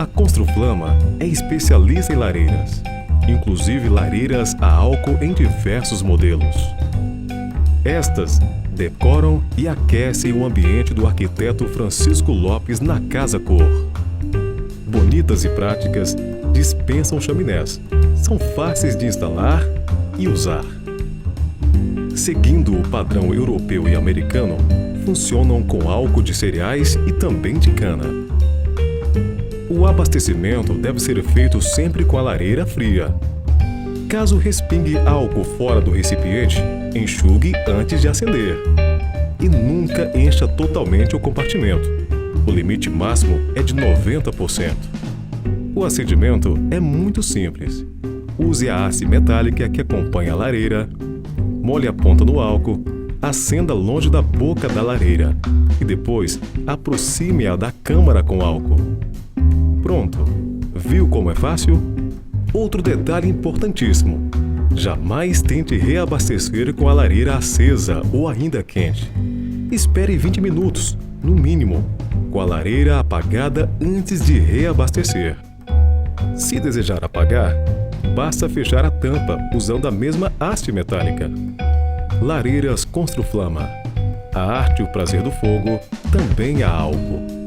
A Construflama é especialista em lareiras, inclusive lareiras a álcool em diversos modelos. Estas decoram e aquecem o ambiente do arquiteto Francisco Lopes na Casa Cor. Bonitas e práticas, dispensam chaminés, são fáceis de instalar e usar. Seguindo o padrão europeu e americano, funcionam com álcool de cereais e também de cana. O abastecimento deve ser feito sempre com a lareira fria. Caso respingue álcool fora do recipiente, enxugue antes de acender. E nunca encha totalmente o compartimento. O limite máximo é de 90%. O acendimento é muito simples. Use a haste metálica que acompanha a lareira, molhe a ponta no álcool, acenda longe da boca da lareira e depois aproxime-a da câmara com álcool. Pronto! Viu como é fácil? Outro detalhe importantíssimo: jamais tente reabastecer com a lareira acesa ou ainda quente. Espere 20 minutos, no mínimo, com a lareira apagada antes de reabastecer. Se desejar apagar, basta fechar a tampa usando a mesma haste metálica. Lareiras Construflama. A arte e o prazer do fogo também há álcool.